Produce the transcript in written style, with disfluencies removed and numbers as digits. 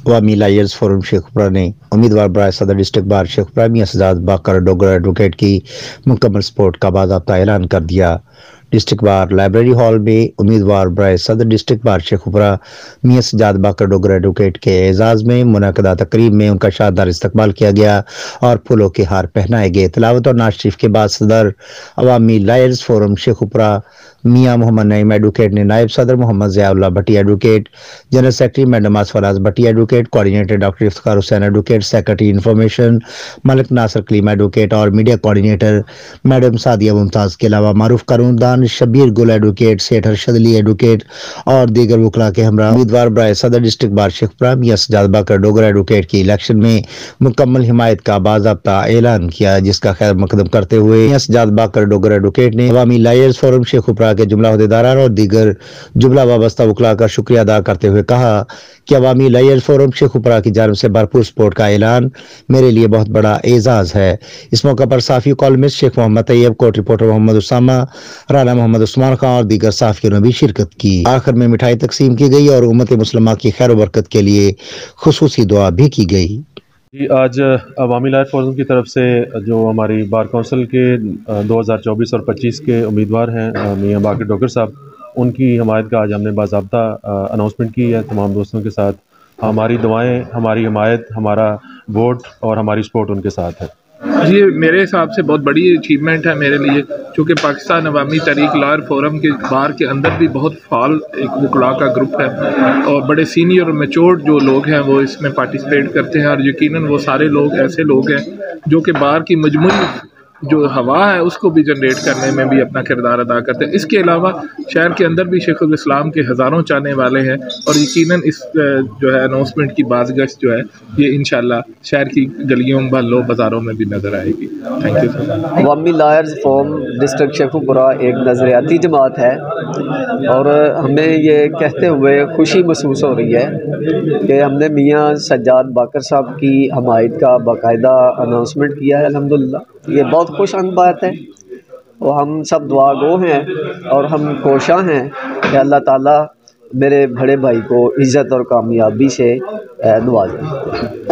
عوامی lawyers forum Sheikhupura نے امیدوار برائے صدر ڈسٹرکٹ بار شیخوپورہ میاں سجاد باقر ڈوگر ایڈوکیٹ کی مکمل سپورٹ کا باضابطہ اعلان کر دیا۔ ڈسٹرکٹ بار لائبریری ہال میں امیدوار برائے صدر ڈسٹرکٹ بار شیخوپورہ میاں سجاد باقر ڈوگر ایڈوکیٹ کے اعزاز میں منعقدہ تقریب میں ان کا شاندار استقبال کیا گیا اور پھولوں کے ہار پہنائے گئے۔ تلاوت اور نعت شریف کے بعد صدر عوامی لائرز فورم شیخوپورہ میاں محمد نعیم ایڈوکیٹ نے نائب صدر Muhammad Ziaullah Bhatti advocate, general secretary madam Asif الاز Bhatti advocate, coordinator doctor Iftikhar Hussain advocate, secretary information Malik Nasir Kaleem advocate اور media coordinator madam Sadia Mumtaz کے علاوہ معروف قانوندان شبیر گل ایڈوکیٹ، سیٹھ ارشد علی ایڈوکیٹ اور دیگر وکلاء کے ہمراہ امیدوار برائے صدر ڈسٹرکٹ بار شیخوپورہ میاں سجاد باقر ڈوگر ایڈوکیٹ کی الیکشن میں مکمل حمایت کا باضابطہ اعلان کیا، جس کا خیر مقدم کرتے ہوئے میاں سجاد باقر ڈوگر ایڈوکیٹ نے عوامی لائرز فورم شیخوپورہ کے جملہ عہدیداران اور دیگر جملہ وابستہ وکلاء کا شکریہ ادا کرتے ہوئے کہا کہ عوامی لائرز فورم شیخوپورہ کی جانب سے بھرپور سپورٹ کا اعلان میرے لیے بہت بڑا اعزاز ہے۔ اس موقع پر صحافی کالمسٹ شیخ محمد طیب، کورٹ رپورٹر محمد اسامہ، رانا محمد عثمان خان اور دیگر صحافیوں نے بھی شرکت کی۔ آخر میں مٹھائی تقسیم کی گئی اور امت مسلمہ کی خیر و برکت کے لیے خصوصی دعا بھی کی گئی۔ آج عوامی لائر فورم کی طرف سے جو ہماری بار کونسل کے 2024 اور 25 کے امیدوار ہیں میاں باقر ڈوگر صاحب، ان کی حمایت کا آج ہم نے باضابطہ اناؤنسمنٹ کی ہے تمام دوستوں کے ساتھ۔ ہماری دعائیں، ہماری حمایت، ہمارا ووٹ اور ہماری سپورٹ ان کے ساتھ ہے۔ جی، میرے حساب سے بہت بڑی اچیومنٹ ہے میرے لیے، چونکہ پاکستان عوامی تحریک لائر فورم کے بار کے اندر بھی بہت فعال ایک وکلاء کا گروپ ہے اور بڑے سینئر اور میچورڈ جو لوگ ہیں وہ اس میں پارٹیسپیٹ کرتے ہیں، اور یقیناً وہ سارے لوگ ایسے لوگ ہیں جو کہ بار کی مجموعی جو ہوا ہے اس کو بھی جنریٹ کرنے میں بھی اپنا کردار ادا کرتے ہیں۔ اس کے علاوہ شہر کے اندر بھی شیخ الاسلام کے ہزاروں چاہنے والے ہیں، اور یقیناً اس جو ہے اناؤنسمنٹ کی بازگشت جو ہے یہ انشاءاللہ شہر کی گلیوں محلوں بازاروں میں بھی نظر آئے گی۔ Thank you sir. عوامی لائرز فورم ڈسٹرکٹ شیخوپورہ ایک نظریاتی جماعت ہے اور ہمیں یہ کہتے ہوئے خوشی محسوس ہو رہی ہے کہ ہم نے میاں سجاد باقر صاحب کی حمایت کا باقاعدہ اناؤنسمنٹ کیا ہے۔ الحمدللہ یہ بہت خوش آمد بات ہے، اور ہم سب دعا گو ہیں اور ہم کوشاں ہیں کہ اللہ تعالیٰ میرے بڑے بھائی کو عزت اور کامیابی سے نوازے۔